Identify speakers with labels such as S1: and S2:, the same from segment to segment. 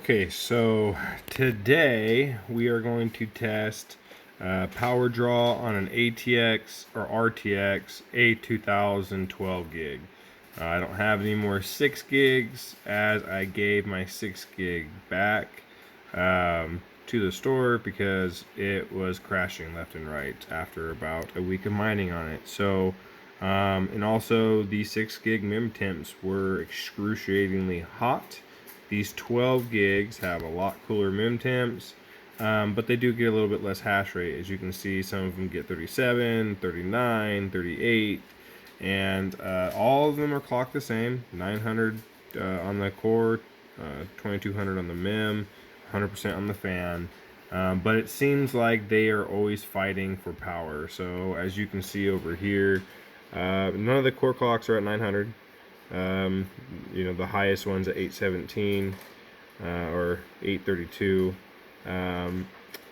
S1: Okay, so today we are going to test power draw on an ATX or RTX A2000 12GB. I don't have any more 6 gigs as I gave my 6 gig back to the store because it was crashing left and right after about a week of mining on it. So, and also the 6 gig mem temps were excruciatingly hot. These 12 gigs have a lot cooler mem temps, but they do get a little bit less hash rate. As you can see, some of them get 37, 39, 38, and all of them are clocked the same. 900 on the core, 2200 on the mem, 100% on the fan. But it seems like they are always fighting for power. So as you can see over here, none of the core clocks are at 900. You know, the highest one's at 817 or 832,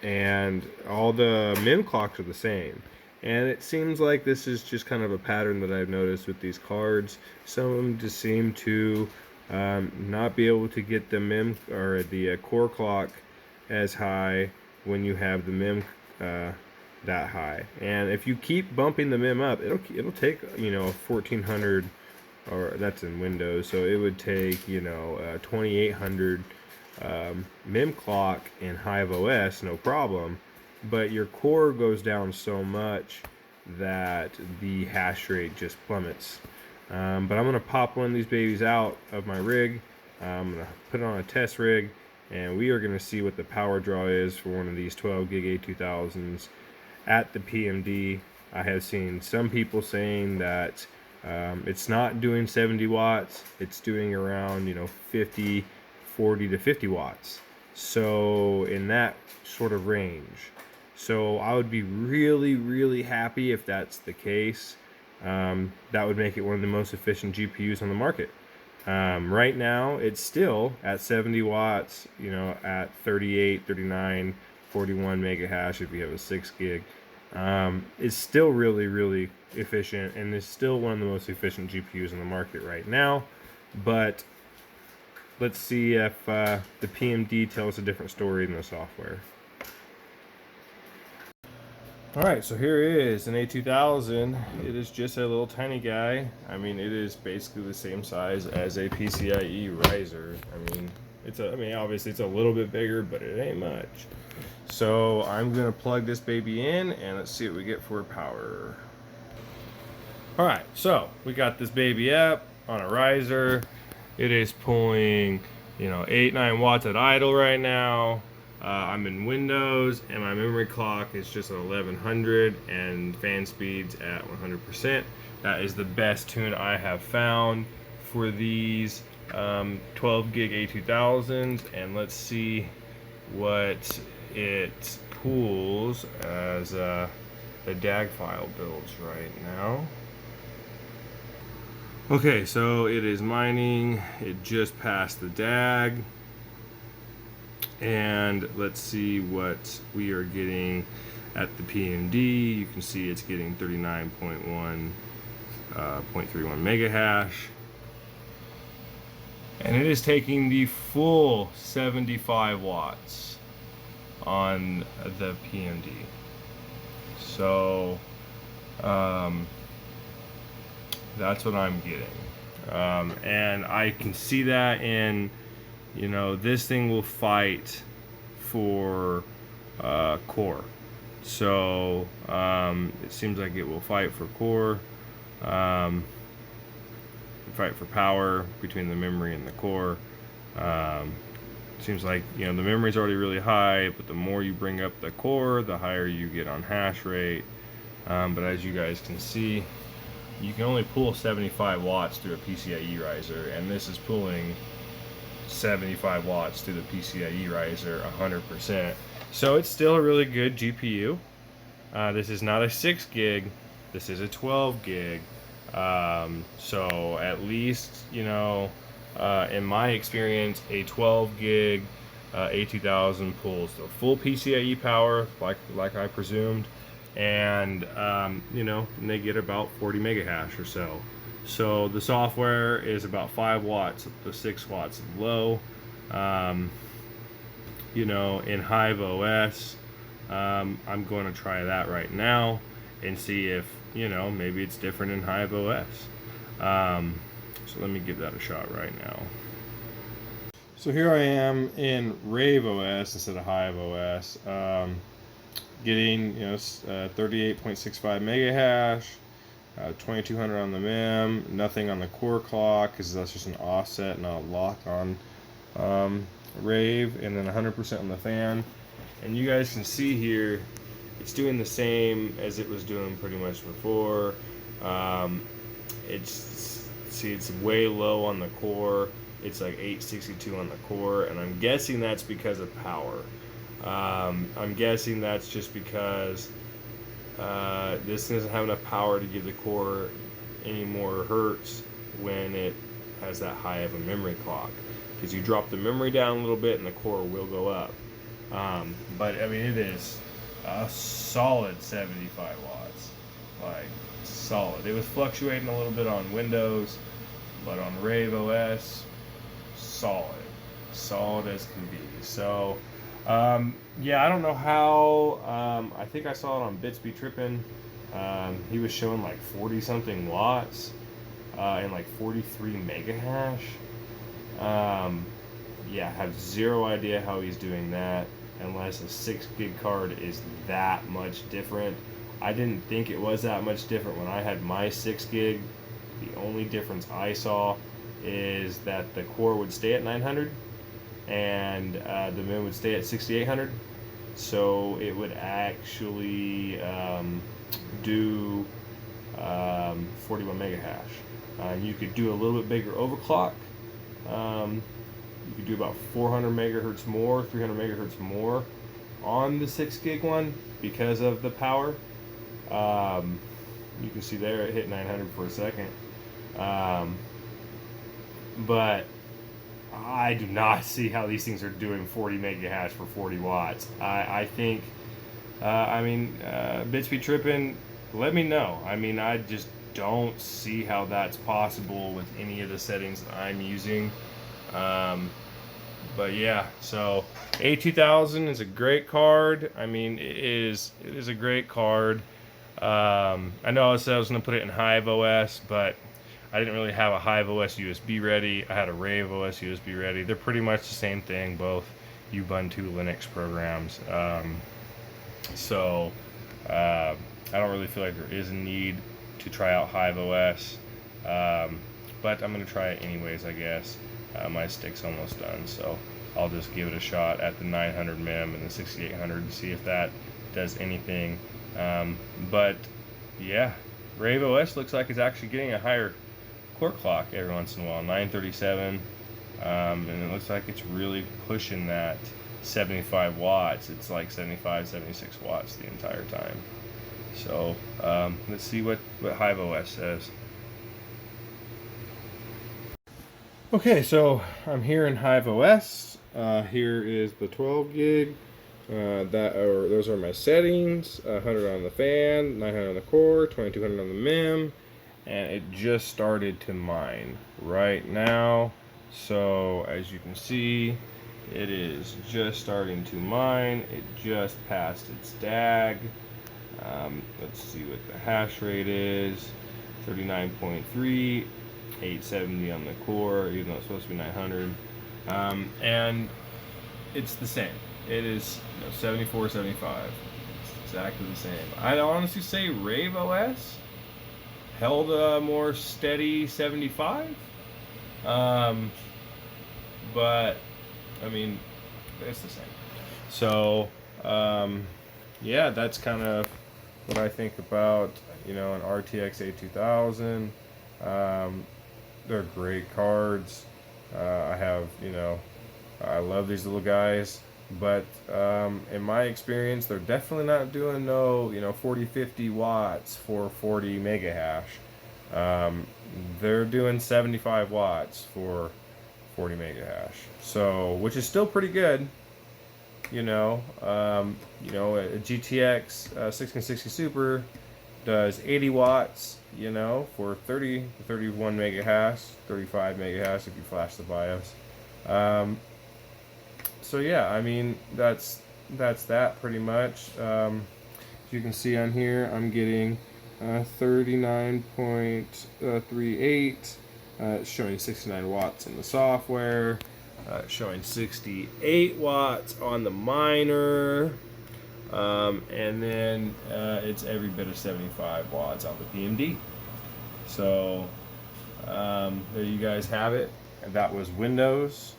S1: and all the mem clocks are the same. And it seems like this is just kind of a pattern that I've noticed with these cards. Some of them just seem to not be able to get the mem or the core clock as high when you have the mem that high. And if you keep bumping the mem up, it'll take, you know, 1400, or that's in Windows, so it would take, you know, 2800 mem clock in Hive OS, no problem, but your core goes down so much that the hash rate just plummets. But I'm gonna pop one of these babies out of my rig. I'm gonna put it on a test rig, and we are gonna see what the power draw is for one of these 12 gig A2000s at the PMD. I have seen some people saying that it's not doing 70 watts, it's doing around, you know, 40 to 50 watts. So in that sort of range. So I would be really happy if that's the case. That would make it one of the most efficient GPUs on the market. Right now it's still at 70 watts, you know, at 38, 39, 41 mega hash if you have a 6 gig. It's still really efficient, and it's still one of the most efficient GPUs in the market right now. But let's see if the PMD tells a different story in the software. Alright, so here is an A2000. It is just a little tiny guy. I mean, it is basically the same size as a PCIe riser. I mean, obviously it's a little bit bigger, but it ain't much. So I'm gonna plug this baby in and let's see what we get for power. Alright, so we got this baby up on a riser. It is pulling, you know, 8-9 watts at idle right now. I'm in Windows and my memory clock is just at 1100 and fan speeds at 100%. That is the best tune I have found for these 12 gig A2000s, and let's see what it pulls as the DAG file builds right now. Okay, so it is mining. It just passed the DAG. And let's see what we are getting at the PMD. You can see it's getting 39.1.31 mega hash. And it is taking the full 75 watts on the PMD. So that's what I'm getting. And I can see that in, you know, this thing will fight for core. So it seems like it will fight for core, fight for power between the memory and the core. Seems like, you know, the memory's already really high, but the more you bring up the core, the higher you get on hash rate. But as you guys can see, you can only pull 75 watts through a PCIe riser, and this is pulling 75 watts through the PCIe riser 100%. So it's still a really good GPU. This is not a 6 gig, this is a 12 gig. So at least, you know, in my experience, a 12 gig A2000 pulls the full PCIe power, like I presumed, and you know, and they get about 40 mega hash or so. So the software is about 5 watts, the 6 watts low. you know, in Hive OS. I'm going to try that right now and see if, you know, maybe it's different in Hive OS. So let me give that a shot right now. So here I am in Rave OS instead of Hive OS, getting, you know, 38.65 mega hash, 2200 on the mem, nothing on the core clock because that's just an offset, not a lock on Rave, and then 100% on the fan. And you guys can see here, it's doing the same as it was doing pretty much before. It's way low on the core. It's like 862 on the core, and I'm guessing that's because of power. I'm guessing that's just because this doesn't have enough power to give the core any more hertz when it has that high of a memory clock. Because you drop the memory down a little bit and the core will go up. But I mean, it is a solid 75 watts. Like, solid. It was fluctuating a little bit on Windows, but on Rave OS, solid. Solid as can be. So, yeah, I don't know how. I think I saw it on Bits Be Trippin'. He was showing like 40 something watts and like 43 mega hash. Yeah, I have zero idea how he's doing that unless a 6 gig card is that much different. I didn't think it was that much different when I had my 6 gig. The only difference I saw is that the core would stay at 900 and the mem would stay at 6800. So it would actually do 41 mega hash. You could do a little bit bigger overclock. You could do about 400 megahertz more, 300 megahertz more on the 6 gig one because of the power. You can see there it hit 900 for a second. But I do not see how these things are doing 40 mega hash for 40 watts. I think, Bits Be Trippin', let me know. I mean, I just don't see how that's possible with any of the settings that I'm using. But yeah, so A2000 is a great card. I mean, it is a great card. I know I said I was going to put it in Hive OS, but I didn't really have a Hive OS USB ready. I had a Rave OS USB ready. They're pretty much the same thing, both Ubuntu Linux programs. I don't really feel like there is a need to try out Hive OS, but I'm going to try it anyways, I guess. My stick's almost done, so I'll just give it a shot at the 900 mem and the 6800 and see if that does anything. But yeah, Rave OS looks like it's actually getting a higher core clock every once in a while, 937, and it looks like it's really pushing that 75 watts. It's like 75, 76 watts the entire time. So let's see what Hive OS says. Okay, so I'm here in Hive OS. Here is the 12 gig. Those are my settings. 100 on the fan, 900 on the core, 2200 on the mem, and it just started to mine right now. So as you can see, it is just starting to mine. It just passed its DAG. Let's see what the hash rate is. 39.3. 870 on the core, even though it's supposed to be 900, and it's the same. It is 74, 75. It's exactly the same. I'd honestly say Rave OS held a more steady 75, but I mean, it's the same. So yeah, that's kind of what I think about, you know, an RTX A2000. They're great cards. I have, you know, I love these little guys, but in my experience, they're definitely not doing no, you know, 40, 50 watts for 40 mega hash. They're doing 75 watts for 40 mega hash. So, which is still pretty good. You know, a GTX 1660 Super does 80 watts, you know, for 30 to 31 mega hash, 35 mega hash if you flash the BIOS. So yeah, I mean that's that pretty much. As you can see on here, I'm getting 39.38. It's showing 69 watts in the software. Showing 68 watts on the miner. And then it's every bit of 75 watts on the PMD. So there you guys have it. And that was Windows,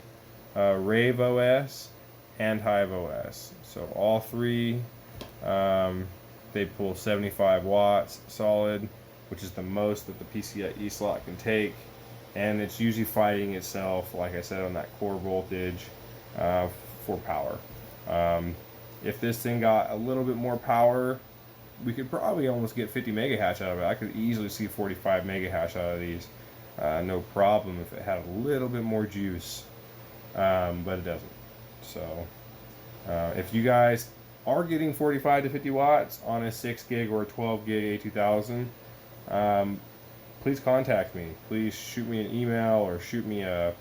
S1: Rave OS, and Hive OS. So all three, they pull 75 watts solid, which is the most that the PCIe slot can take. And it's usually fighting itself, like I said, on that core voltage for power. If this thing got a little bit more power, we could probably almost get 50 mega hash out of it. I could easily see 45 mega hash out of these. No problem if it had a little bit more juice, but it doesn't. So if you guys are getting 45 to 50 watts on a 6 gig or a 12 gig A2000, please contact me. Please shoot me an email or shoot me a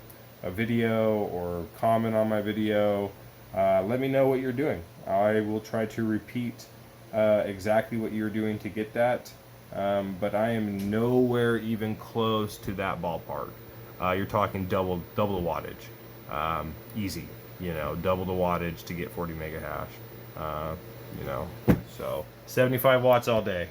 S1: video or comment on my video. Let me know what you're doing. I will try to repeat exactly what you're doing to get that, but I am nowhere even close to that ballpark. You're talking double the wattage, easy. You know, double the wattage to get 40 mega hash. You know, so 75 watts all day.